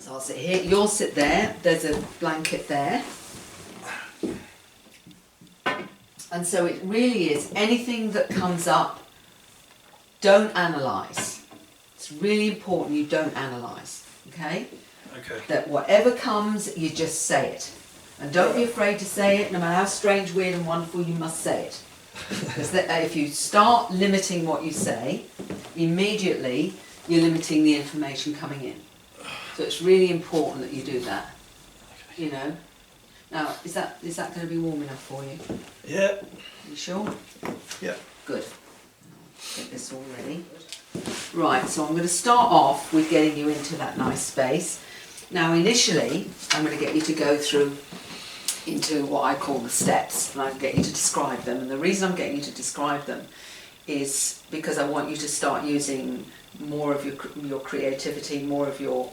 So I'll sit here, you'll sit there, there's a blanket there. And so it really is, anything that comes up, don't analyse. It's really important you don't analyse, okay? Okay. That whatever comes, you just say it. And don't be afraid to say it, no matter how strange, weird and wonderful, you must say it. Because if you start limiting what you say, immediately you're limiting the information coming in. So it's really important that you do that, you know. Now, is that going to be warm enough for you? Yeah. You sure? Yeah. Good. Get this all ready. Right, so I'm going to start off with getting you into that nice space. Now, initially, I'm going to get you to go through into what I call the steps, and I'm going to get you to describe them. And the reason I'm getting you to describe them is because I want you to start using more of your creativity, more of your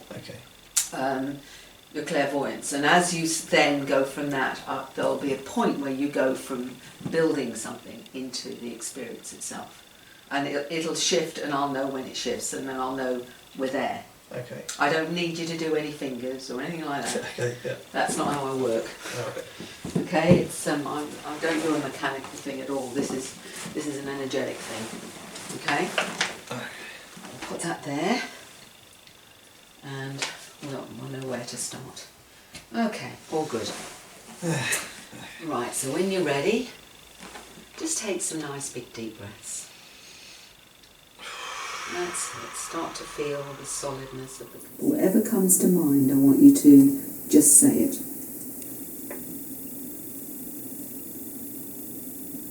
clairvoyance. And as you then go from that, there'll be a point where you go from building something into the experience itself. And it'll shift, and I'll know when it shifts, and then I'll know we're there. Okay. I don't need you to do any fingers or anything like that. Okay, yeah. That's not how I work. Alright. Okay, it's I don't do a mechanical thing at all. This is an energetic thing. Okay? I'll put that there, and we'll know where to start. Okay, all good. Right, so when you're ready, just take some nice big deep breaths. That's it. Start to feel the solidness of the... Whatever comes to mind, I want you to just say it.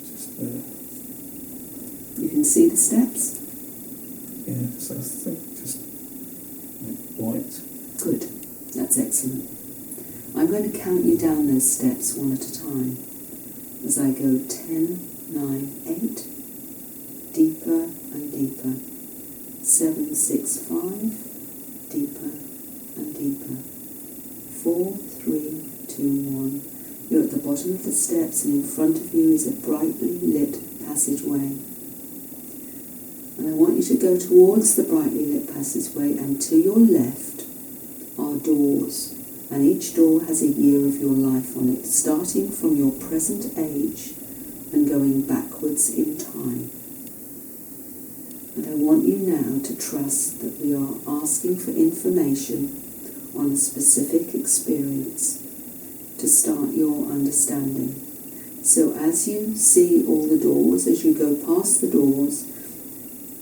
Just You can see the steps? yeah, so I think just white. Good. That's excellent. I'm going to count you down those steps one at a time. As I go 10, 9, 8, deeper and deeper. 7, 6, 5, deeper and deeper. 4, 3, 2, 1. You're at the bottom of the steps, and in front of you is a brightly lit passageway. And I want you to go towards the brightly lit passageway, and to your left are doors, and each door has a year of your life on it, starting from your present age and going backwards in time. And I want you now to trust that we are asking for information on a specific experience to start your understanding. So as you see all the doors, as you go past the doors,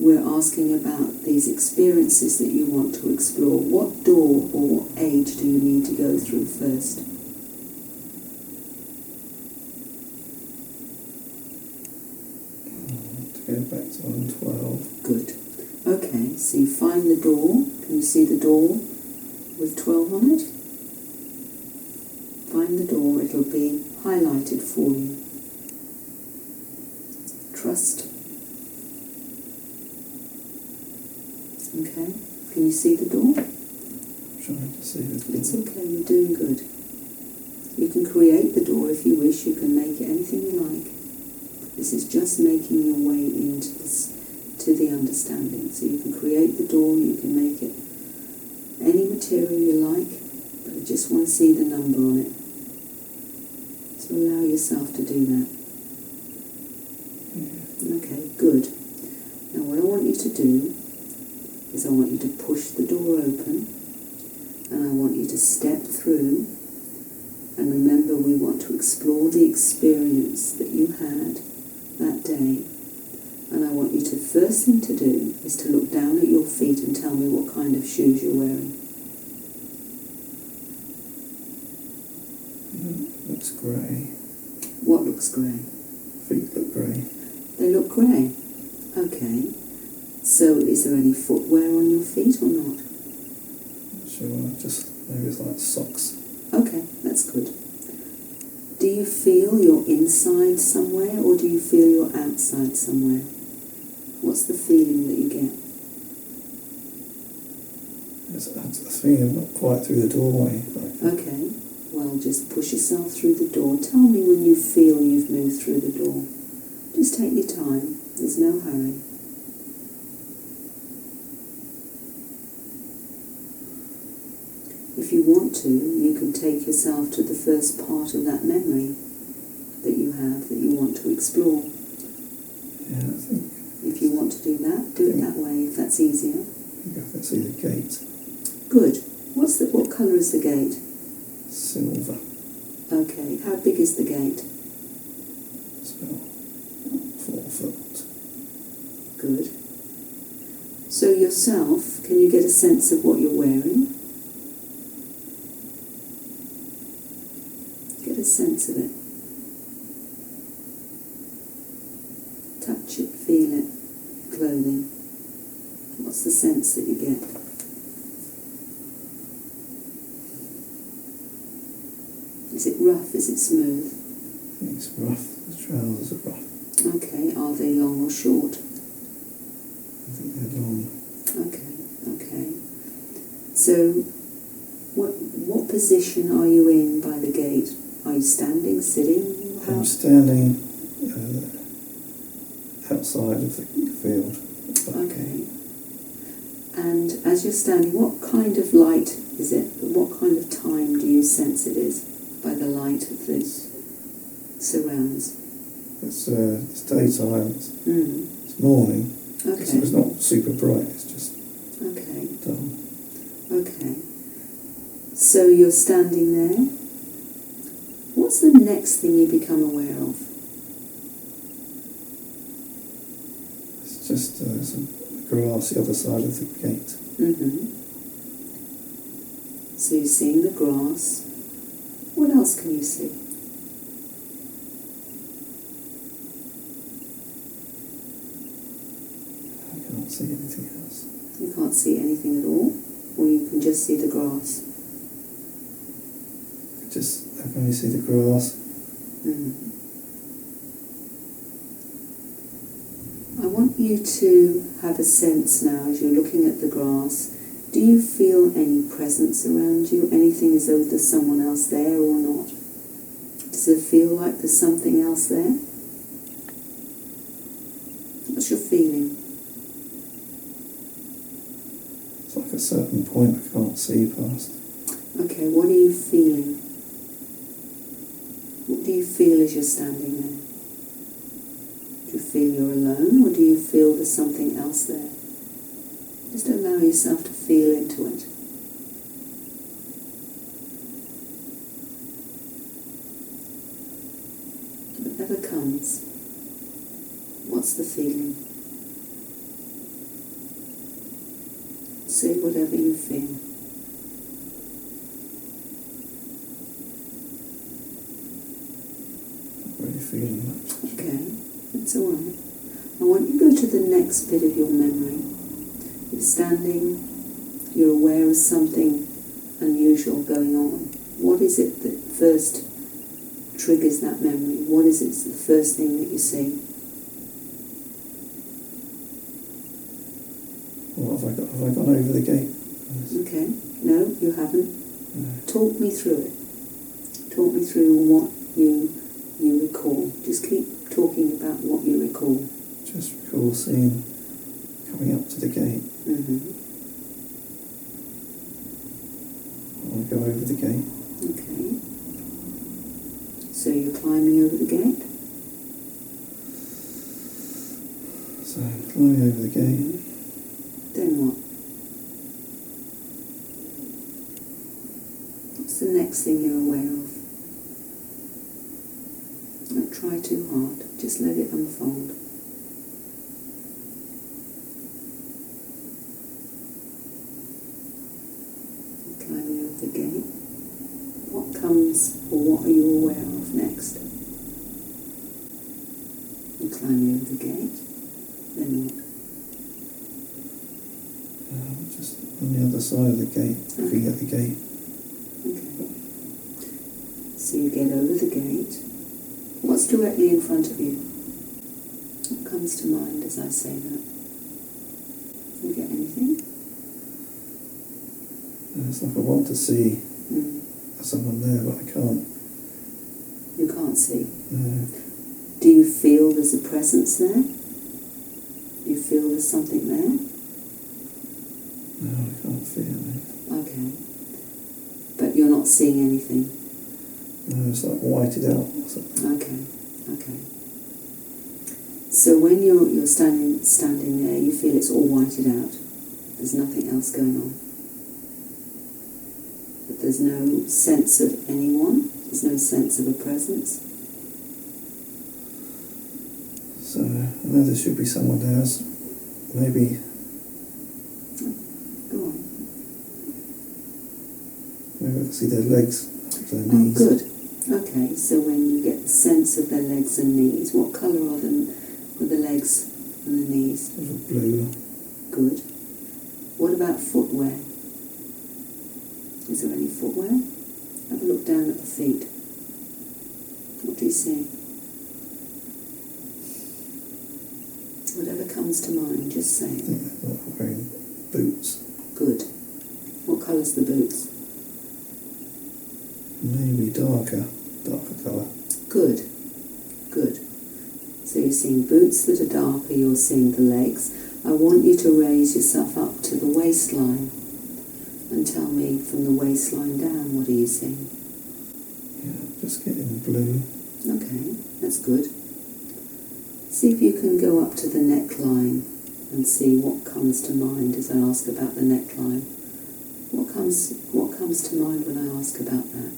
we're asking about these experiences that you want to explore. What door or what age do you need to go through first? To go back to 112. Good. Okay, so you find the door. Can you see the door with 12 on it? Find the door, it'll be highlighted for you. Trust. Okay, can you see the door? Trying to see the door. It's okay, you're doing good. You can create the door if you wish, you can make it anything you like. This is just making your way into this, to the understanding. So you can create the door, you can make it any material you like, but I just want to see the number on it. So allow yourself to do that. Yeah. Okay, good. Now what I want you to do is I want you to push the door open, and I want you to step through, and remember we want to explore the experience that you had that day. And I want you to, first thing to do is to look down at your feet and tell me what kind of shoes you're wearing. Looks grey. What looks grey? Feet look grey. They look grey. Okay. So is there any footwear on your feet or not? Not sure, just maybe it's like socks. Okay, that's good. Do you feel you're inside somewhere, or do you feel you're outside somewhere? What's the feeling that you get? I think I'm not quite through the doorway. Okay, well just push yourself through the door. Tell me when you feel you've moved through the door. Just take your time, there's no hurry. If you want to, you can take yourself to the first part of that memory that you have, that you want to explore. Yeah, I think... If you want to do that, do it that way, if that's easier. I think I can see the gate. Good. What colour is the gate? Silver. Okay. How big is the gate? It's about 4 foot. Good. So yourself, can you get a sense of what you're wearing? Get a sense of it. Touch it, feel it, clothing. What's the sense that you get? Is it rough? Is it smooth? I think it's rough. The trousers are rough. Okay. Are they long or short? I think they're long. Okay. So, what position are you in by the gate? Are you standing, sitting? I'm standing outside of the field. Okay. And as you're standing, what kind of light is it? What kind of time do you sense it is by the light of this surrounds? It's daytime. It's morning. Okay. So it's not super bright. It's just okay. dull. Okay. So you're standing there. What's the next thing you become aware of? It's just some grass the other side of the gate. So you're seeing the grass. What else can you see? I can't see anything else. You can't see anything at all? Or you can just see the grass? I can only see the grass. I want you to have a sense now as you're looking at the grass. Do you feel any presence around you? Anything as though there's someone else there or not? Does it feel like there's something else there? What's your feeling? It's like a certain point I can't see past. Okay, what are you feeling? What do you feel as you're standing there? Do you feel you're alone, or do you feel there's something else there? Just allow yourself to feel into it. Whatever comes, what's the feeling? Say whatever you feel. Not really feeling much. Okay, that's all right. I want you to go to the next bit of your memory. You're standing, you're aware of something unusual going on. What is it that first triggers that memory? What is it, the first thing that you see? Well, have I gone over the gate? Okay, no, you haven't. No. Talk me through it. Talk me through what you recall. Just keep talking about what you recall. Just recall seeing, coming up to the gate. I want to go over the gate. Okay. So you're climbing over the gate? So I'm climbing over the gate. Then what? What's the next thing you're aware of? Don't try too hard. Just let it unfold. Climbing over the gate. What comes, or what are you aware of next? You're climbing over the gate. Then what? Just on the other side of the gate, looking at the gate. Okay. So you get over the gate. What's directly in front of you? What comes to mind as I say that? You get anything? It's like I want to see someone there, but I can't. You can't see? No. Do you feel there's a presence there? Do you feel there's something there? No, I can't feel it. Okay. you're not seeing anything? No, it's like whited out or something. Okay. So when you're standing there, you feel it's all whited out. There's nothing else going on. But there's no sense of anyone. There's no sense of a presence. So I know there should be someone there. Maybe. Go on. Maybe I can see their legs, their knees. Oh, good. Okay, so when you get the sense of their legs and knees, what colour are the legs and the knees? Sort of blue. Good. What about footwear? Is there any footwear? Have a look down at the feet. What do you see? Whatever comes to mind, just say I it. think they're not wearing boots. Good. What colour's the boots? Maybe darker colour. Good. So you're seeing boots that are darker, you're seeing the legs. I want you to raise yourself up to the waistline and tell me from the waistline down, what are you seeing? Yeah, just getting blue. Okay, that's good. See if you can go up to the neckline and see what comes to mind as I ask about the neckline. What comes to mind when I ask about that?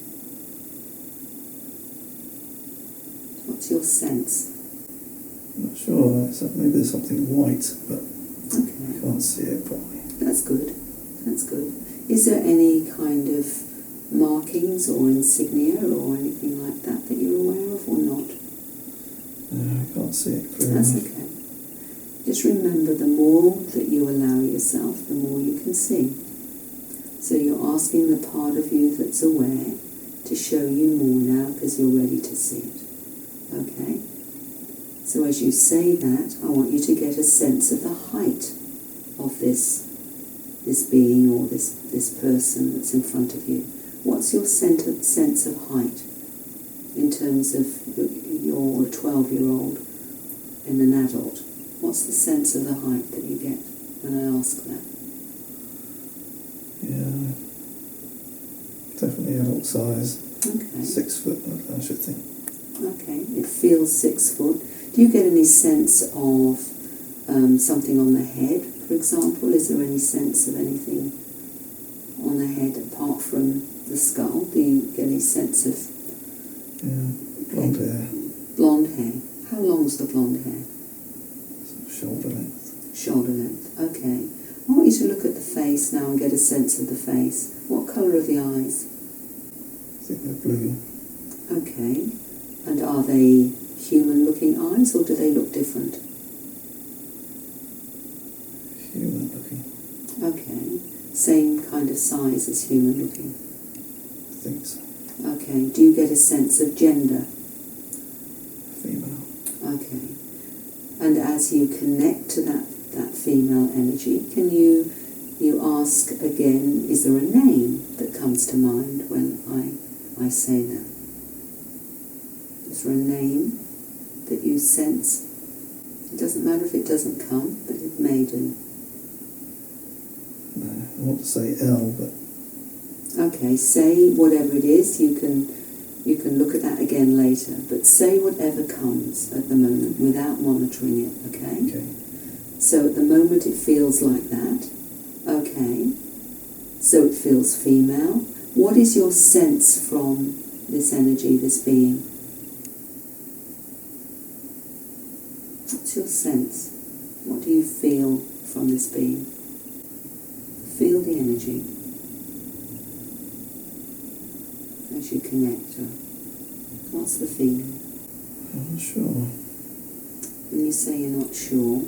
What's your sense? I'm not sure. Maybe there's something white, but Okay. I can't see it properly. That's good. Is there any kind of markings or insignia or anything like that you're aware of or not? No, I can't see it clearly. That's okay. Just remember, the more that you allow yourself, the more you can see. So you're asking the part of you that's aware to show you more now because you're ready to see it. Okay? So as you say that, I want you to get a sense of the height of this being or this person that's in front of you. What's your sense of height in terms of you're a 12-year-old and an adult? What's the sense of the height that you get when I ask that? Yeah, definitely adult size. Okay. 6 foot, I should think. Okay, it feels 6 foot. Do you get any sense of something on the head, for example? Is there any sense of anything on the head apart from the skull? Do you get any sense of... Yeah, blonde hair. Blonde hair. How long's the blonde hair? Sort of shoulder length. Shoulder length, okay. I want you to look at the face now and get a sense of the face. What colour are the eyes? I think they're blue. Okay. And are they human-looking eyes or do they look different? Human looking. Okay. Same kind of size as human-looking? I think so. Okay. Do you get a sense of gender? Female. Okay. And as you connect to that female energy, can you ask again, is there a name that comes to mind when I say that? Is there a name that you sense? It doesn't matter if it doesn't come, but it may do. No, I want to say L, but... Okay, say whatever it is. You can look at that again later, but say whatever comes at the moment without monitoring it, okay? Okay. So at the moment it feels like that. Okay. So it feels female. What is your sense from this energy, this being? What's your sense? What do you feel from this being? Feel the energy as you connect to her. What's the feeling? I'm not sure. When you say you're not sure,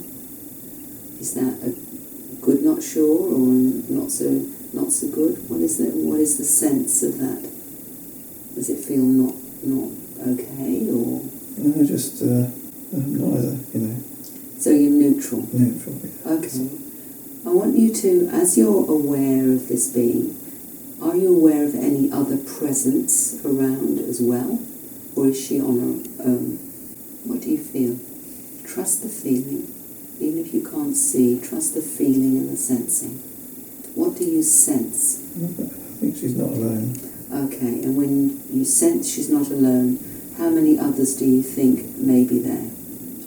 is that a good not sure or not so good? What is the sense of that? Does it feel not okay or? No, just neither, you know. So you're neutral. Neutral, yeah. Okay. I want you to, as you're aware of this being, are you aware of any other presence around as well? Or is she on her own? What do you feel? Trust the feeling. Even if you can't see, trust the feeling and the sensing. What do you sense? I think she's not alone. Okay, and when you sense she's not alone, how many others do you think may be there?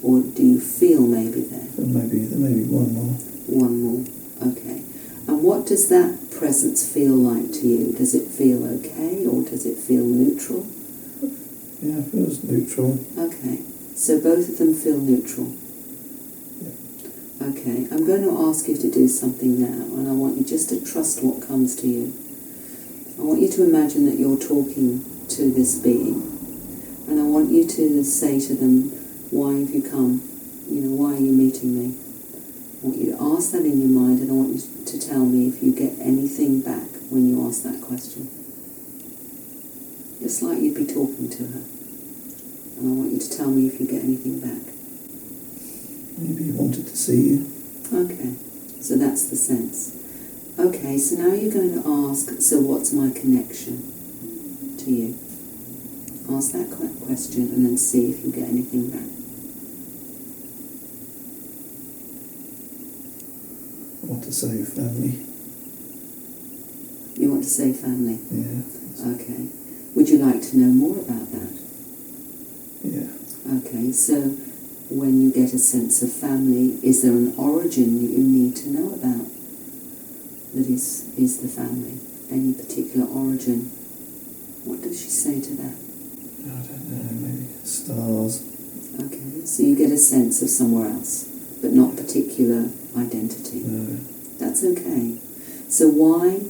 Or do you feel may be there? So there may be one more. One more, okay. And what does that presence feel like to you? Does it feel okay, or does it feel neutral? Yeah, it feels neutral. Okay, so both of them feel neutral? Yeah. Okay, I'm going to ask you to do something now, and I want you just to trust what comes to you. I want you to imagine that you're talking to this being, and I want you to say to them, why have you come? You know, why are you meeting me? I want you to ask that in your mind, and I want you to tell me if you get anything back when you ask that question. Just like you'd be talking to her. And I want you to tell me if you get anything back. Maybe he wanted to see you. Okay, so that's the sense. Okay, so now you're going to ask, so what's my connection to you? Ask that question and then see if you get anything back. I want to say family. You want to say family? Yeah. Okay. Would you like to know more about that? Yeah. Okay, so when you get a sense of family, is there an origin that you need to know about that is the family? Any particular origin? What does she say to that? I don't know, maybe stars. Okay, so you get a sense of somewhere else, but not particular identity. No. That's okay. So why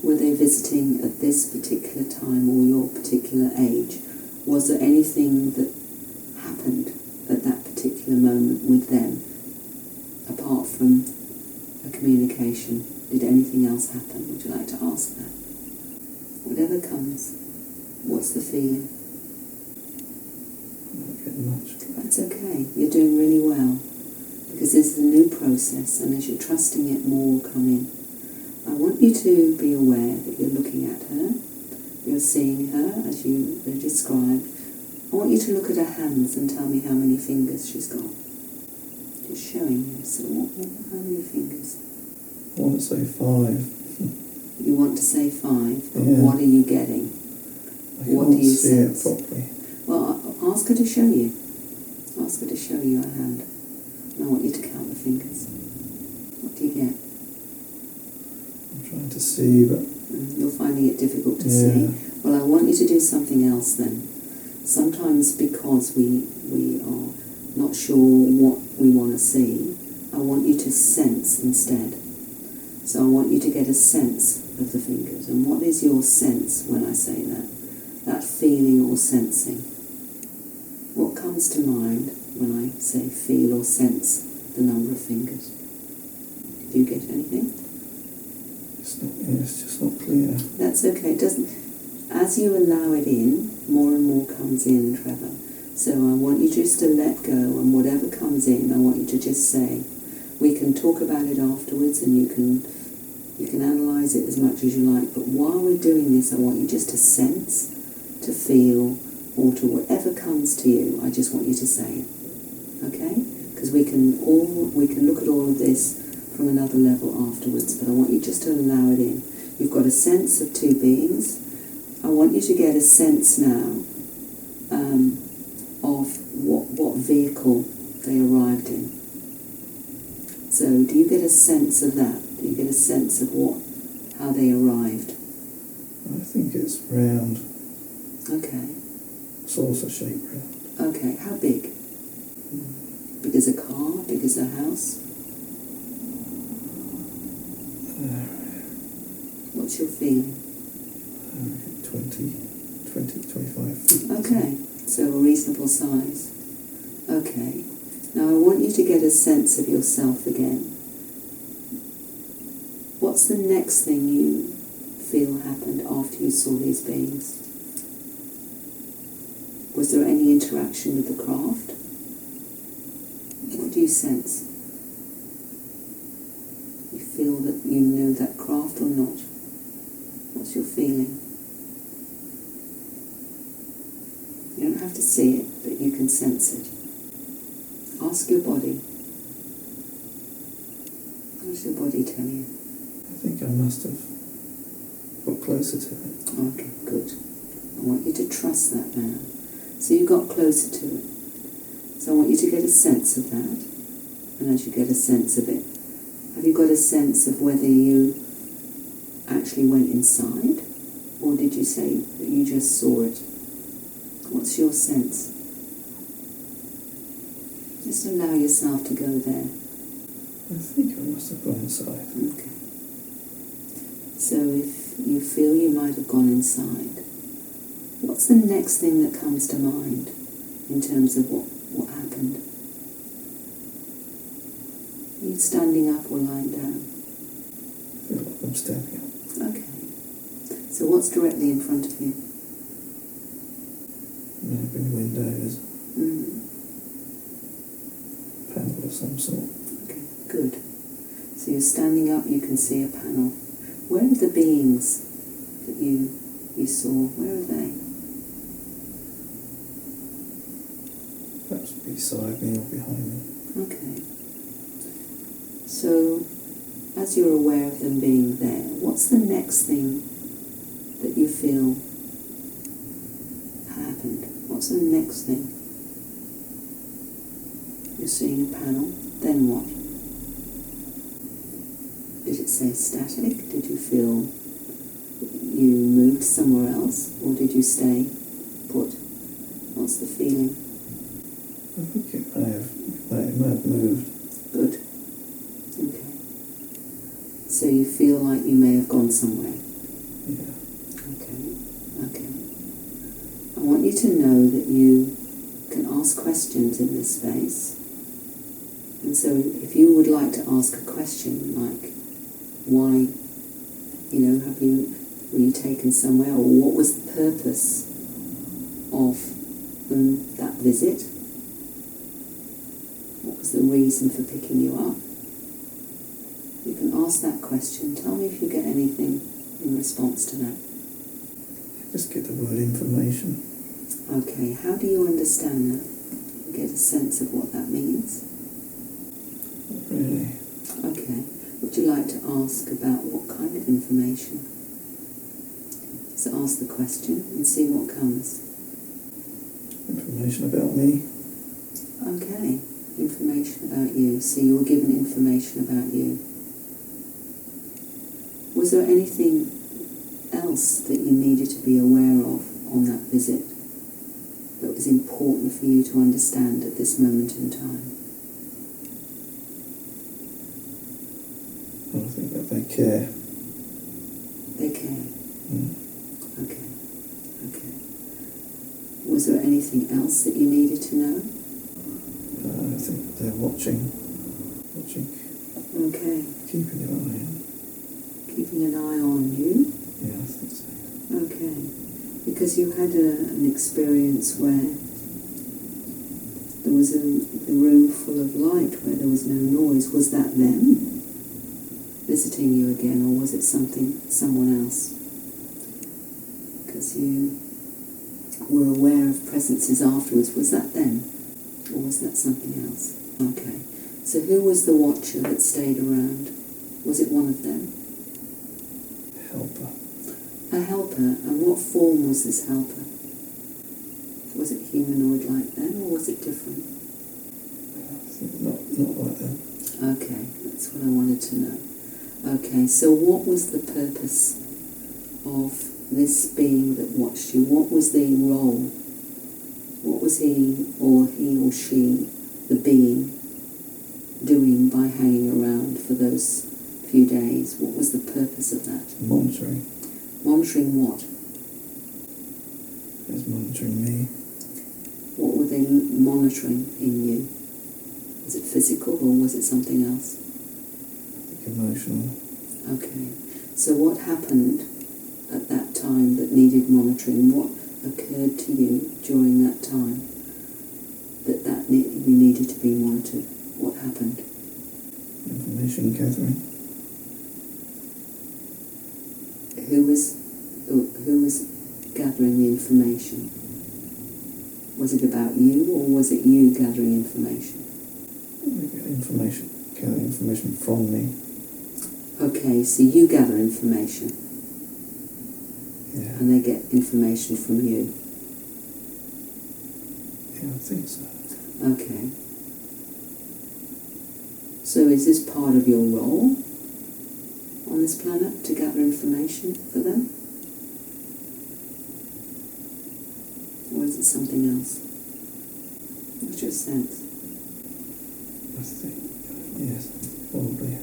were they visiting at this particular time or your particular age? Was there anything that happened at that particular moment with them, apart from a communication? Did anything else happen? Would you like to ask that? Whatever comes, what's the feeling? I'm not getting much. That's okay. You're doing really well, because this is a new process, and as you're trusting it, more will come in. I want you to be aware that you're looking at her, you're seeing her as you described. I want you to look at her hands and tell me how many fingers she's got. Just showing you. So how many fingers? I want to say 5. You want to say 5, but Yeah. what are you getting? I What can't do you see sense? it properly. Well, ask her to show you. Ask her to show you her hand. And I want you to count the fingers. What do you get? I'm trying to see, but You're finding it difficult to yeah. see. Well, I want you to do something else then. Sometimes because we are not sure what we want to see, I want you to sense instead. So I want you to get a sense of the fingers. And what is your sense when I say that? That feeling or sensing. What comes to mind when I say feel or sense the number of fingers? Do you get anything? It's just not clear. That's okay. It doesn't. As you allow it in, more and more comes in, Trevor. So I want you just to let go, and whatever comes in, I want you to just say. We can talk about it afterwards, and you can analyse it as much as you like. But while we're doing this, I want you just to sense, to feel, or to whatever comes to you. I just want you to say it. Okay? Because we can look at all of this from another level afterwards, but I want you just to allow it in. You've got a sense of two beings. I want you to get a sense now of what vehicle they arrived in. So do you get a sense of that? Do you get a sense of how they arrived? I think it's round. Okay. Saucer shaped round. Okay, how big? Big as a car? Big as a house? What's your feeling? 25 feet. Okay, so a reasonable size. Okay. Now I want you to get a sense of yourself again. What's the next thing you feel happened after you saw these beings? Was there any interaction with the craft? What do you sense? You feel that you knew that craft or not? What's your feeling? You don't have to see it, but you can sense it. Ask your body. What does your body tell you? I think I must have got closer to it. Okay, good. I want you to trust that now. So you got closer to it. So I want you to get a sense of that. And as you get a sense of it, have you got a sense of whether you actually went inside? Or did you say that you just saw it? What's your sense? Just allow yourself to go there. I think I must have gone inside. Okay. So if you feel you might have gone inside, what's the next thing that comes to mind in terms of what happened? Are you standing up or lying down? I feel like I'm standing up. Okay. So what's directly in front of you? Maybe windows, Mm. panel of some sort. Okay, good. So you're standing up, you can see a panel. Where are the beings that you saw? Where are they? Perhaps beside me or behind me. Okay. So, as you're aware of them being there, what's the next thing that you feel happened? What's the next thing? You're seeing a panel, then what? Did it say static? Did you feel you moved somewhere else? Or did you stay put? What's the feeling? I think it may have moved. Good. Okay. So you feel like you may have gone somewhere? Yeah. Okay. I want you to know that you can ask questions in this space. And so if you would like to ask a question like, why, were you taken somewhere, or what was the purpose of that visit? What was the reason for picking you up? You can ask that question. Tell me if you get anything in response to that. Just get the word information. Okay, how do you understand that? You get a sense of what that means? Not really. Okay, would you like to ask about what kind of information? So ask the question and see what comes. Information about me. Okay, information about you. So you were given information about you. Was there anything else that you needed to be aware of on that visit that was important for you to understand at this moment in time? I think that they care. They care. Mm. Okay. Was there anything else that you needed to know? I think they're watching. Okay. Keeping an eye on. Keeping an eye on you? Yeah, I think so. Okay. Because you had an experience where there was a room full of light where there was no noise. Was that them visiting you again, or was it someone else? Because you were aware of presences afterwards. Was that them, or was that something else? Okay. So who was the watcher that stayed around? Was it one of them? Helper. A helper. And what form was this helper? Was it humanoid like them, or was it different? I think not like them. Okay, that's what I wanted to know. Okay, so what was the purpose of this being that watched you? What was the role? What was he or she, the being, doing by hanging around for those few days? What was the purpose of that? Monitoring. Monitoring what? It was monitoring me. What were they monitoring in you? Was it physical, or was it something else? I think emotional. Okay. So what happened at that time that needed monitoring? What occurred to you during that time that you needed to be monitored? What happened? Information gathering. Who was gathering the information? Was it about you, or was it you gathering information? Gathering information from me. Okay, so you gather information. Yeah. And they get information from you. Yeah, I think so. Okay. So is this part of your role on this planet, to gather information for them? Or is it something else? What's your sense? I think, yes, probably.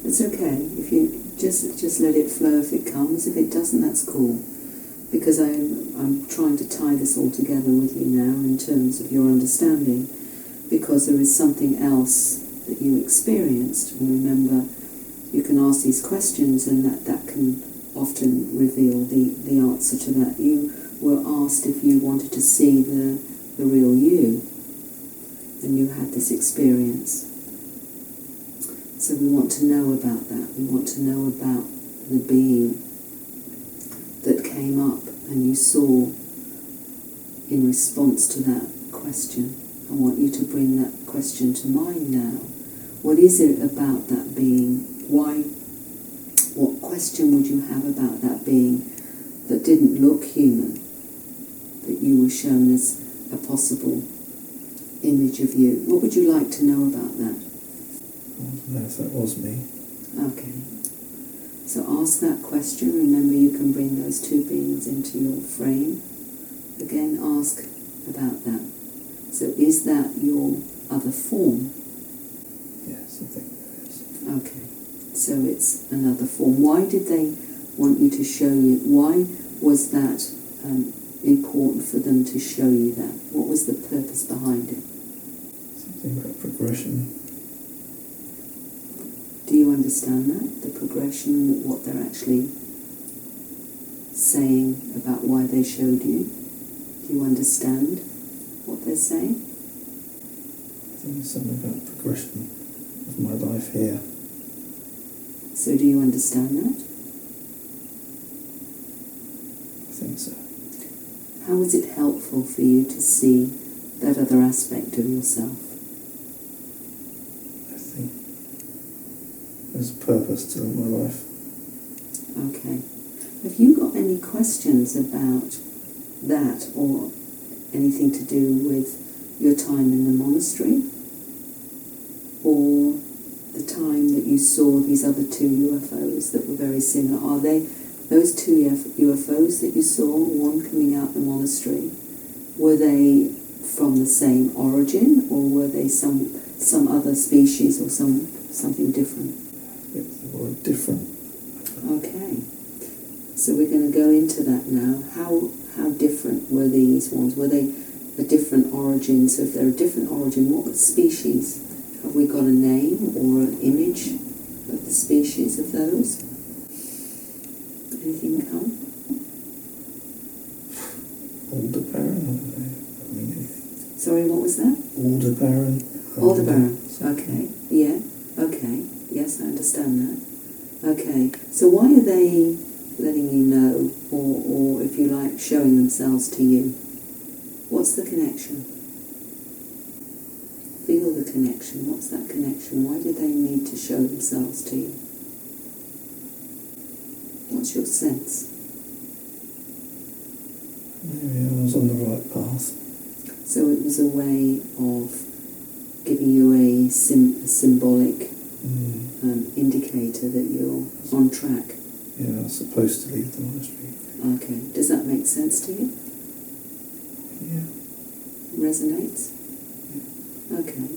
It's okay. If you just let it flow if it comes. If it doesn't, that's cool. Because I'm trying to tie this all together with you now in terms of your understanding. Because there is something else that you experienced. And remember, you can ask these questions and that can often reveal the answer to that. You were asked if you wanted to see the real you. And you had this experience. So we want to know about that. We want to know about the being that came up and you saw in response to that question. I want you to bring that question to mind now. What is it about that being? Why? What question would you have about that being that didn't look human, that you were shown as a possible image of you? What would you like to know about that? I want to know if that was me. Okay. So ask that question. Remember, you can bring those two beings into your frame. Again, ask about that. So is that your other form? Yes, I think it is. Okay. So it's another form. Why did they want you to show you? Why was that important for them to show you that? What was the purpose behind it? Something about progression. Do you understand that? The progression, what they're actually saying about why they showed you? Do you understand what they're saying? I think it's something about progression of my life here. So do you understand that? I think so. How was it helpful for you to see that other aspect of yourself? I think there's a purpose to my life. Okay. Have you got any questions about that or anything to do with your time in the monastery? Or the time that you saw these other two UFOs that were very similar? Are they those two UFOs that you saw, one coming out the monastery, were they from the same origin, or were they some other species or something different? They were different. Okay. So we're going to go into that now. How different were these ones? Were they a different origin? So if they're a different origin, what species? Have we got a name or an image of the species of those? Anything come? Aldebaran, I don't know. I don't mean anything. Sorry, what was that? Aldebaran. Aldebaran. Okay. Yeah. Okay. Yes, I understand that. Okay. So why are they letting you know, or if you like, showing themselves to you? What's the connection? Feel the connection. What's that connection? Why do they need to show themselves to you? What's your sense? Maybe I was on the right path. So it was a way of giving you a symbolic indicator that you're on track. Yeah, I was supposed to leave the monastery. Okay. Does that make sense to you? Yeah. Resonates? Yeah. Okay.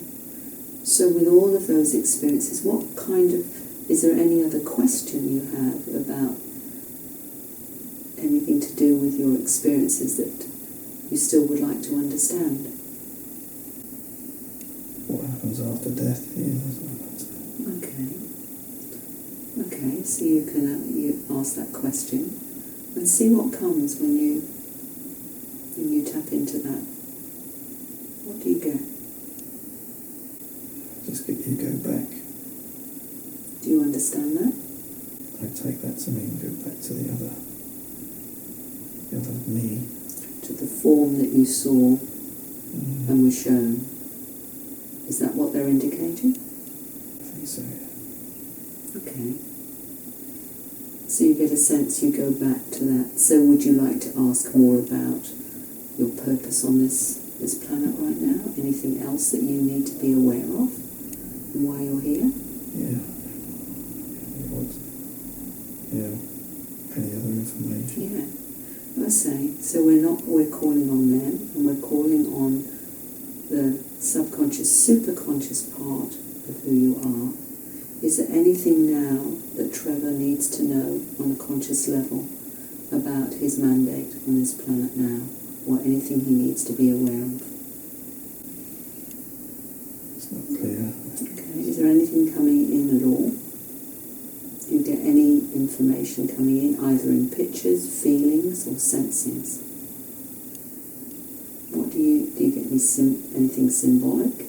So with all of those experiences, what kind of... Is there any other question you have about anything to do with your experiences that you still would like to understand? What happens after death? Yeah, that's what I'd like to know. Okay. Okay, so you can you ask that question and see what comes when you tap into that. What do you get? Just get you go back. Do you understand that? I take that to mean go back to the other me. To the form that you saw and were shown. Is that what they're indicating? I think so, yeah. Okay. So you get a sense, you go back to that. So would you like to ask more about your purpose on this planet right now? Anything else that you need to be aware of and why you're here? Yeah. Yeah. Any other information? Yeah. I say, so we're calling on them, and we're calling on the subconscious, superconscious part of who you are. Is there anything now that Trevor needs to know on a conscious level about his mandate on this planet now, or anything he needs to be aware of? It's not clear. Okay, is there anything coming in at all? Do you get any information coming in, either in pictures, feelings, or sensings? What do you get anything symbolic,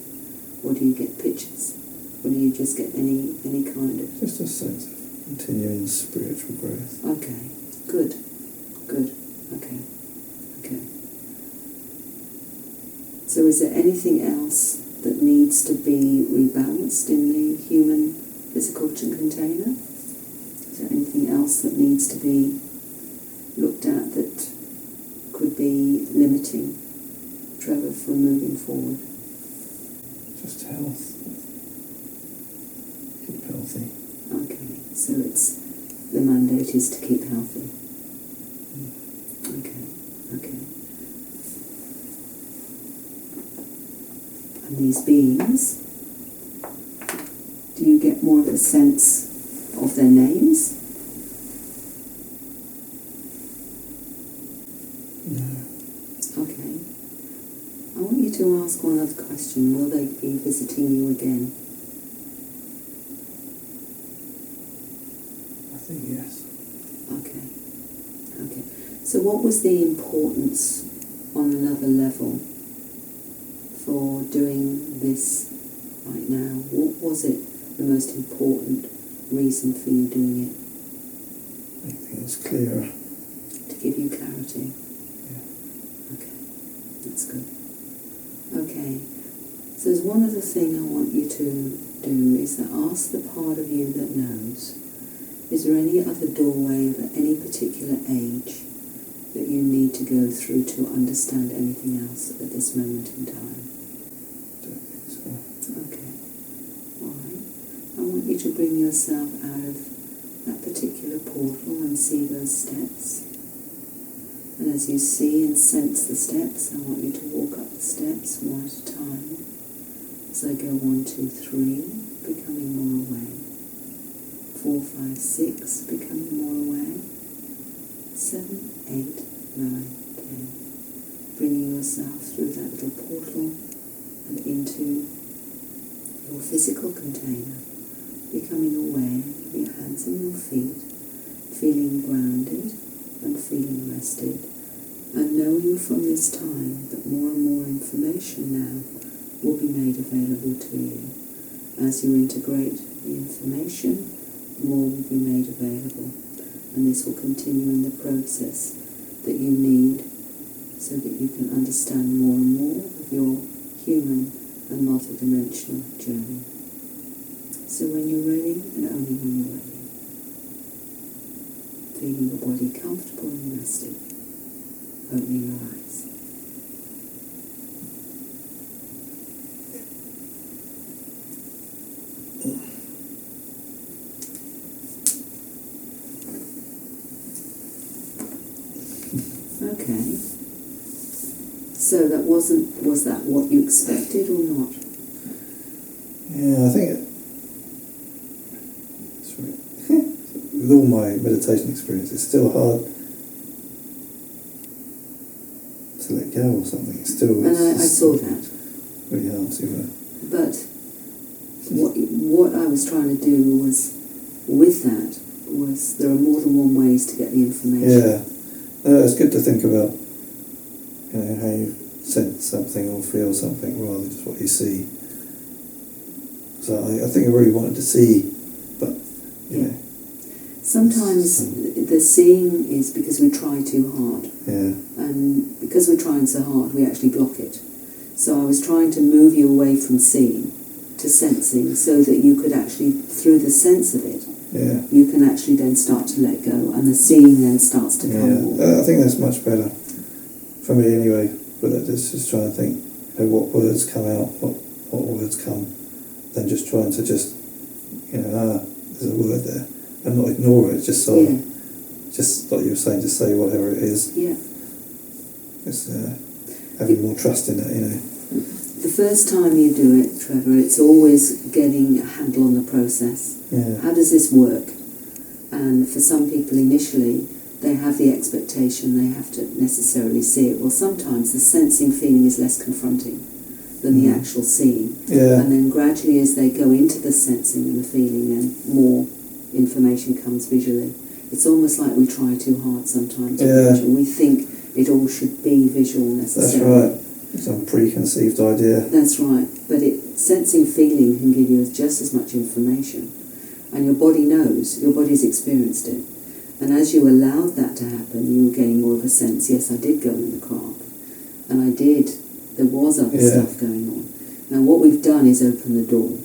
or do you get pictures? Or do you just get any kind of... Just a sense of continuing spiritual growth. Okay, good, okay. So is there anything else that needs to be rebalanced in the human physical container? Is there anything else that needs to be looked at that could be limiting Trevor from moving forward? Just health. Keep healthy. Okay, so the mandate is to keep healthy. Okay. And these beings, do you get more of a sense of their names? No. Okay. I want you to ask one other question. Will they be visiting you again? I think yes. Okay. So what was the importance on another level for doing this right now? What was it, the most important reason for you doing it? Make things clearer. To give you clarity? Yeah. Okay, that's good. Okay, so there's one other thing I want you to do, is to ask the part of you that knows, is there any other doorway of any particular age that you need to go through to understand anything else at this moment in time? Don't think so. Okay, alright. I want you to bring yourself out of that particular portal and see those steps. And as you see and sense the steps, I want you to walk up the steps one at a time. As I go 1, 2, 3, becoming more aware. 4, 5, 6, becoming more aware. 7, 8, 9, 10. Bringing yourself through that little portal and into your physical container. Becoming aware of your hands and your feet. Feeling grounded and feeling rested. And knowing from this time that more and more information now will be made available to you. As you integrate the information, more will be made available, and this will continue in the process that you need so that you can understand more and more of your human and multidimensional journey. So when you're ready, and only when you're ready, feeling your body comfortable and rested, opening your eyes. Okay. So that was that what you expected or not? Yeah, I think with all my meditation experience, it's still hard to let go or something. It's still... And I saw that. Really hard to... But what I was trying to do was, with that, was there are more than one ways to get the information. Yeah. It's good to think about, how you sense something or feel something rather than just what you see. So I think I really wanted to see, but, Yeah. Sometimes the seeing is because we try too hard. Yeah. And because we're trying so hard, we actually block it. So I was trying to move you away from seeing to sensing so that you could actually, through the sense of it, Yeah. you can actually then start to let go, and the seeing then starts to come more. I think that's much better for me anyway. But it's just trying to think, what words come out, what words come, than just trying to just, there's a word there, and not ignore it. Just sort of, just like you were saying, just say whatever it is. Yeah. Just having more trust in it, The first time you do it, Trevor, it's always getting a handle on the process. Yeah. How does this work? And for some people initially, they have the expectation they have to necessarily see it. Well, sometimes the sensing feeling is less confronting than the actual seeing. Yeah. And then gradually as they go into the sensing and the feeling and more information comes visually, it's almost like we try too hard sometimes. Yeah. We think it all should be visual necessarily. That's right. Some preconceived idea. That's right, but sensing feeling can give you just as much information, and your body knows, your body's experienced it, and as you allowed that to happen, you were getting more of a sense, yes, I did go in the craft, and there was other stuff going on. Now what we've done is open the door,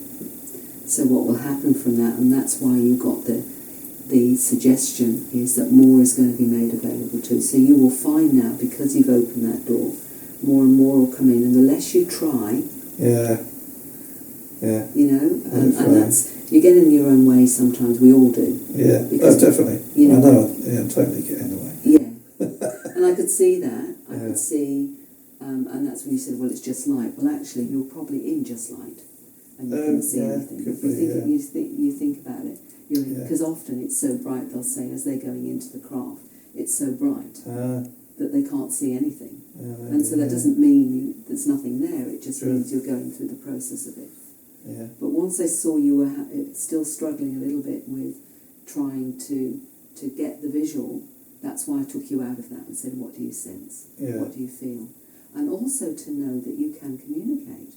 so what will happen from that, and that's why you got the suggestion is that more is going to be made available to you. So you will find now, because you've opened that door, more and more will come in, and the less you try, and that's, you get in your own way sometimes, we all do. Yeah, definitely. I know, I totally get in the way. Yeah, and I could see that, I could see, and that's when you said, well, it's just light. Well, actually, you're probably in just light, and you couldn't see anything. Could If you think about it, because often it's so bright, they'll say, as they're going into the craft, it's so bright that they can't see anything. And so that doesn't mean there's nothing there, it just means you're going through the process of it. Yeah. But once they saw you were still struggling a little bit with trying to get the visual, that's why I took you out of that and said, what do you sense? Yeah. What do you feel? And also to know that you can communicate.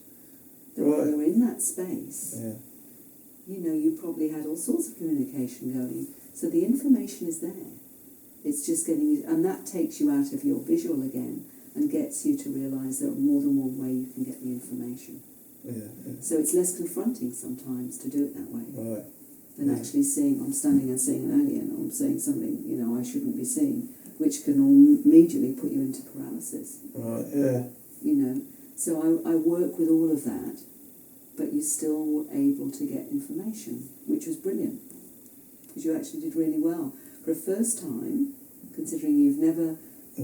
That when you're in that space, you probably had all sorts of communication going. So the information is there. It's just getting you, and that takes you out of your visual again and gets you to realise there are more than one way you can get the information. Yeah. So it's less confronting sometimes to do it that way than Yeah. actually seeing, I'm standing and seeing an alien, or I'm saying something, I shouldn't be seeing, which can immediately put you into paralysis. Right, yeah. So I work with all of that, but you're still able to get information, which was brilliant, because you actually did really well. For a first time, considering you've never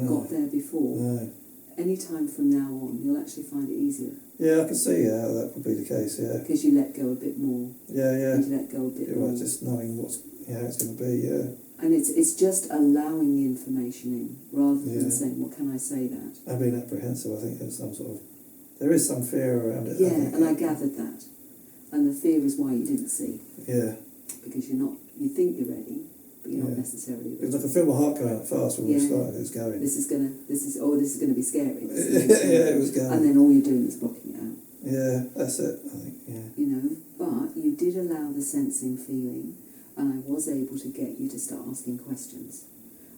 got there before, any time from now on, you'll actually find it easier. Yeah, I can see how that would be the case, yeah. Because you let go a bit more. Yeah. You let go a bit more. Right, just knowing how it's going to be, And it's just allowing the information in, rather than saying, well, can I say that? And being apprehensive, I think there is some fear around it. I gathered that. And the fear is why you didn't see. Yeah. Because you think you're ready, but you're not necessarily ready. Because I could feel my heart going up fast when we started. It was going. This is gonna be scary. It was going. And then all you're doing is blocking it out. Yeah, that's it. I think. Yeah. But you did allow the sensing feeling, and I was able to get you to start asking questions.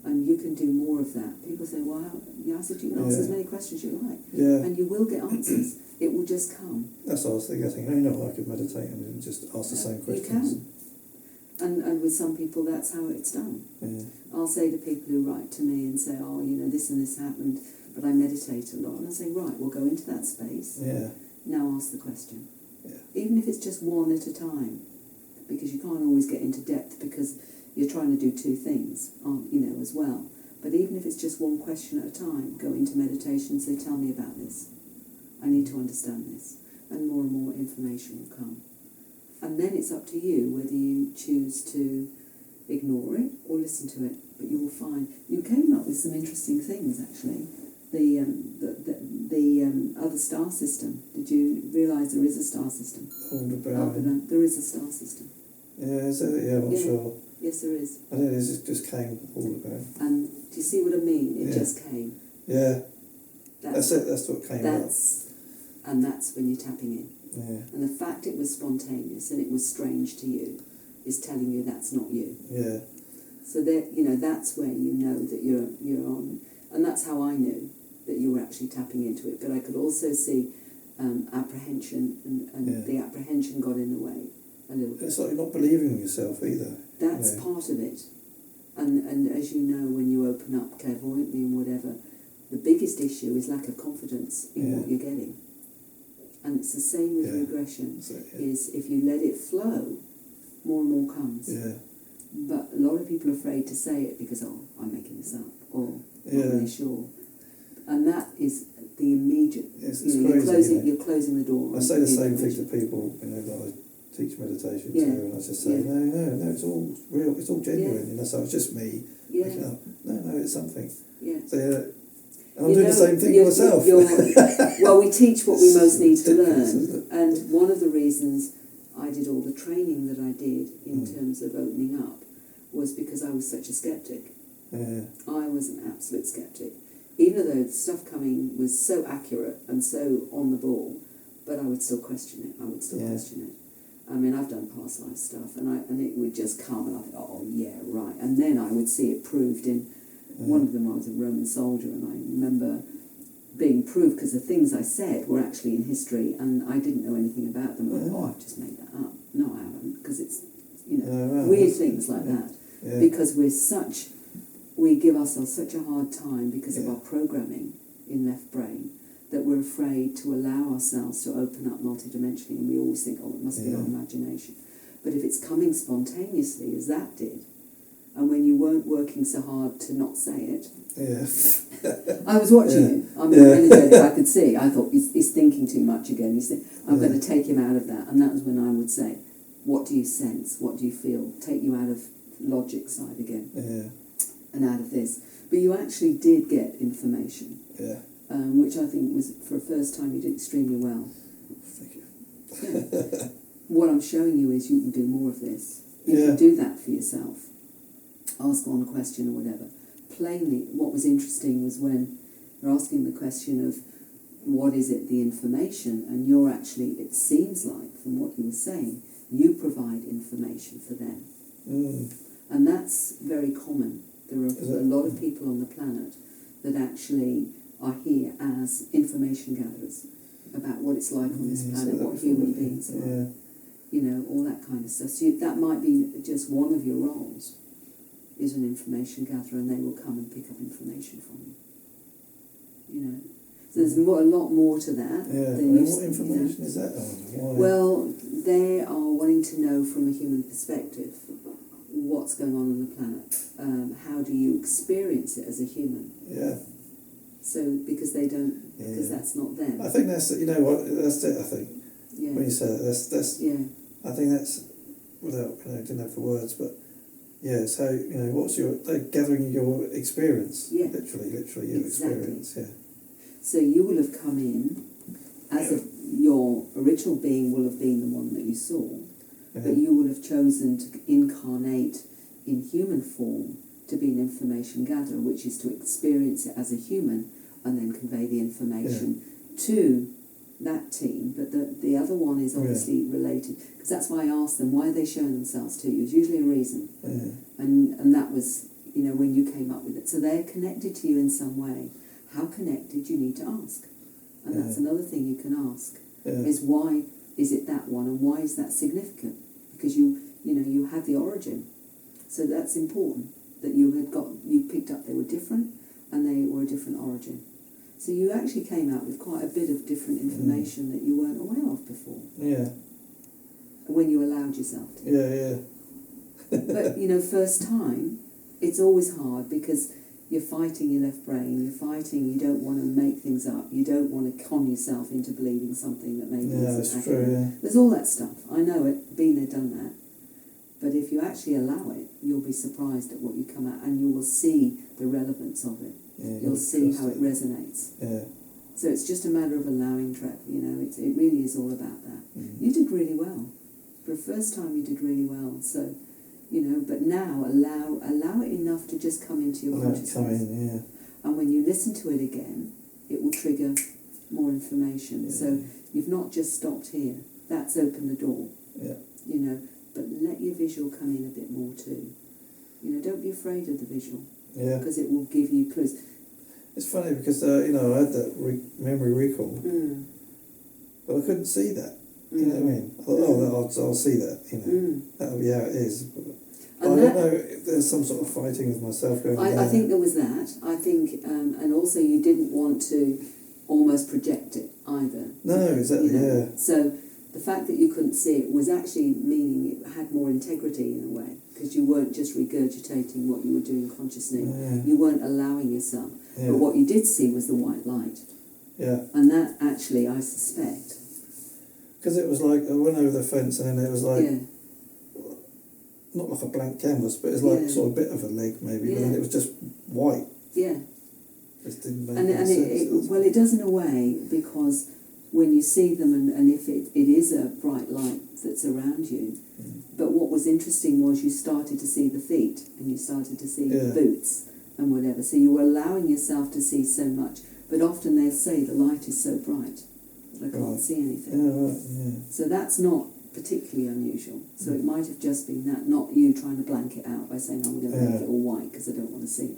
And you can do more of that. People say, well, I said you can ask as many questions you like. Yeah. And you will get answers. It will just come. That's what I was thinking. I could meditate and just ask the same questions. You can. And with some people, that's how it's done. Yeah. I'll say to people who write to me and say, this and this happened, but I meditate a lot. And I say, right, we'll go into that space. Yeah. Now ask the question. Yeah. Even if it's just one at a time. Because you can't always get into depth because you're trying to do two things, as well. But even if it's just one question at a time, go into meditation and say, tell me about this. I need to understand this. And more information will come. And then it's up to you whether you choose to ignore it or listen to it. But you will find, you came up with some interesting things actually. The other star system. Did you realise there is a star system? Aldebaran. There is a star system. Yeah, is it? Yeah, I'm not sure. Yes, there is. I think it just came Aldebaran. And do you see what I mean? It just came. Yeah. That's it. That's what came up. And that's when you're tapping in. Yeah. And the fact it was spontaneous and it was strange to you is telling you that's not you. Yeah. So that's where you know that you're on, and that's how I knew that you were actually tapping into it. But I could also see apprehension, and the apprehension got in the way a little bit. It's like you're not believing in yourself either. That's part of it. And as you know, when you open up clairvoyantly and whatever, the biggest issue is lack of confidence in what you're getting. And it's the same with regression, is if you let it flow, more and more comes. Yeah. But a lot of people are afraid to say it because, I'm making this up, or not really sure. And that is the immediate, it's crazy, you're closing the door. I say the same thing to people, that I teach meditation to, and I just say, no, it's all real, it's all genuine, so it's just me making up. No, it's something. Yeah. So, and I'm doing the same thing myself. Well, we teach what we most need to learn, and one of the reasons I did all the training that I did in terms of opening up was because I was such a skeptic. I was an absolute skeptic. Even though the stuff coming was so accurate and so on the ball, but I would still question it. Question it. I mean, I've done past life stuff, and it would just come, and I thought, right. And then I would see it proved in, one of them I was a Roman soldier, and I remember being proved, because the things I said were actually in history, and I didn't know anything about them. I've just made that up. No, I haven't, because it's, weird things like that. Yeah. Because we give ourselves such a hard time because of our programming in left brain, that we're afraid to allow ourselves to open up multidimensionally, and we always think, it must be our imagination. But if it's coming spontaneously, as that did, and when you weren't working so hard to not say it, I was watching him. I mean, energetic, I could see. I thought, he's thinking too much again. I'm going to take him out of that. And that was when I would say, what do you sense? What do you feel? Take you out of logic side again. And out of this. But you actually did get information. Which I think was, for a first time, you did extremely well. Thank you. What I'm showing you is you can do more of this. You can do that for yourself. Ask one question or whatever. Plainly, what was interesting was when you're asking the question of what is it, the information, and you're actually, it seems like, from what you were saying, you provide information for them. And that's very common. There are a lot of people on the planet that actually are here as information gatherers about what it's like on this planet, what human beings are, all that kind of stuff. So that might be just one of your roles, is an information gatherer, and they will come and pick up information from you. So there's a lot more to that. What information is that? Well, they are wanting to know from a human perspective what's going on the planet. How do you experience it as a human? So, because they don't, because that's not them. I think that's, that's it, I think. When you say that, that's I think that's, without, I didn't have the words, but it's how, what's they're gathering your experience. Literally your experience, So you will have come in as your original being will have been the one that you saw, but you will have chosen to incarnate in human form to be an information gatherer, which is to experience it as a human and then convey the information to that team. But the other one is obviously related, because that's why I asked them, why are they showing themselves to you? There's usually a reason. And that was, when you came up with it. So they're connected to you in some way. How connected, you need to ask. And that's another thing you can ask, is why is it that one, and why is that significant? Because you had the origin. So that's important, that you picked up they were different, and they were a different origin. So you actually came out with quite a bit of different information that you weren't aware of before. When you allowed yourself to. But, first time, it's always hard, because you're fighting your left brain, you don't want to make things up, you don't want to con yourself into believing something that maybe isn't accurate. There's all that stuff. I know it, been there, done that. But if you actually allow it, you'll be surprised at what you come out, and you will see the relevance of it. You'll see how it resonates. So it's just a matter of allowing, Trev. It really is all about that. You did really well. For the first time, you did really well. So, but now allow it enough to just come into your consciousness. And when you listen to it again, it will trigger more information. So you've not just stopped here. That's opened the door. But let your visual come in a bit more too. Don't be afraid of the visual. Because it will give you clues. It's funny because, I had that memory recall, but I couldn't see that. You know what I mean? I thought, I'll see that, that'll be how it is. I don't know if there's some sort of fighting with myself going on. I think there was that. I think, and also you didn't want to almost project it either. No, exactly, yeah. So the fact that you couldn't see it was actually meaning it had more integrity in a way, because you weren't just regurgitating what you were doing consciously. Yeah. You weren't allowing yourself. Yeah. But what you did see was the white light. Yeah. And that actually, I suspect. Because it was like, I went over the fence and then it was like, Yeah. not like a blank canvas, but it's like sort of a bit of a leg maybe, but then it was just white. Yeah. Just didn't make And any sense. well, it does in a way, because when you see them, and if it is a bright light that's around you, but what was interesting was you started to see the feet, and you started to see the boots and whatever, so you were allowing yourself to see so much, but often they'll say the light is so bright that I can't see anything. Yeah, right, yeah. So that's not particularly unusual, so it might have just been that, not you trying to blank it out by saying, I'm going to make it all white because I don't want to see it.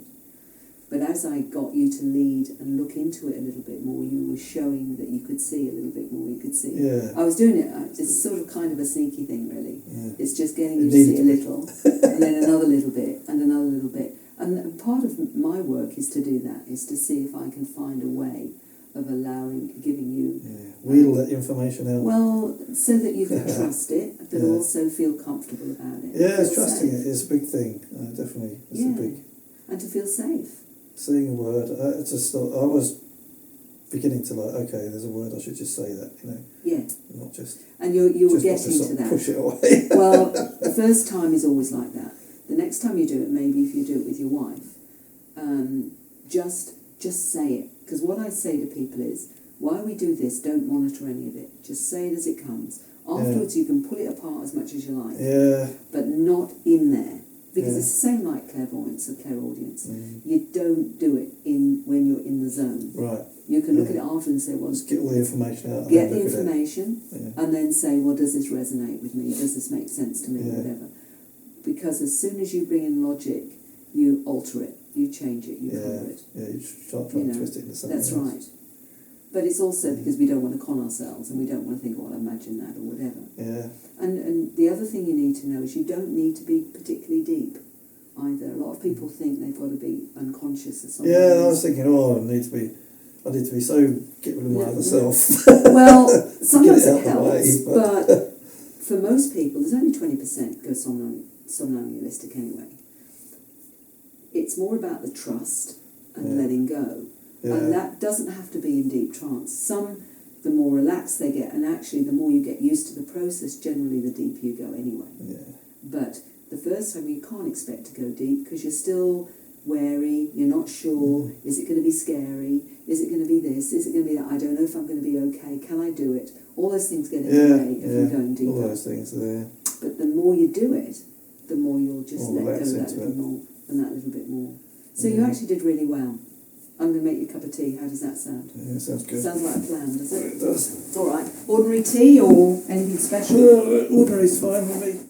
But as I got you to lead and look into it a little bit more, you were showing that you could see a little bit more, you could see. Yeah. I was doing it, it's sort of kind of a sneaky thing really. Yeah. It's just getting you to see a little, and then another little bit, and another little bit. And part of my work is to do that, is to see if I can find a way of giving you... Yeah. Wheel that information out. Well, so that you can trust it, but also feel comfortable about it. Yeah, trusting it is a big thing, definitely. It's a big... And to feel safe. Saying a word, I was beginning to like, okay, there's a word, I should just say that, you know. Yeah. Not just... And you were just getting to that. Push it away. Well, the first time is always like that. The next time you do it, maybe if you do it with your wife, just say it. Because what I say to people is, while we do this, don't monitor any of it. Just say it as it comes. Afterwards, you can pull it apart as much as you like. Yeah. But not in there. Because it's the same like clairvoyance or clairaudience. You don't do it when you're in the zone. Right. You can look at it after and say, well... Just get all the information out. Get the information and then say, well, does this resonate with me? Does this make sense to me? Whatever. Because as soon as you bring in logic, you alter it, you change it, you colour it. Yeah, you start trying to twist it into something That's else. right. But it's also because we don't want to con ourselves and we don't want to think, well, imagine that or whatever. Yeah. And the other thing you need to know is you don't need to be particularly deep either. A lot of people think they've got to be unconscious or something. Yeah, I was thinking, I need to be so get rid of my other self. Well, sometimes it way, helps, but for most people, there's only 20% go somnambulistic anyway. It's more about the trust and letting go. Yeah. And that doesn't have to be in deep trance. Some, the more relaxed they get, and actually the more you get used to the process, generally the deeper you go anyway. Yeah. But the first time you can't expect to go deep because you're still wary, you're not sure, is it going to be scary, is it going to be this, is it going to be that, I don't know if I'm going to be okay, can I do it? All those things get in the way of you going deeper. All those things are there. But the more you do it, the more you'll just More let go that little more and that little bit more. So you actually did really well. I'm going to make you a cup of tea. How does that sound? Yeah, sounds good. Sounds like a plan, does it? It does. It's all right. Ordinary tea or anything special? Ordinary's fine with me.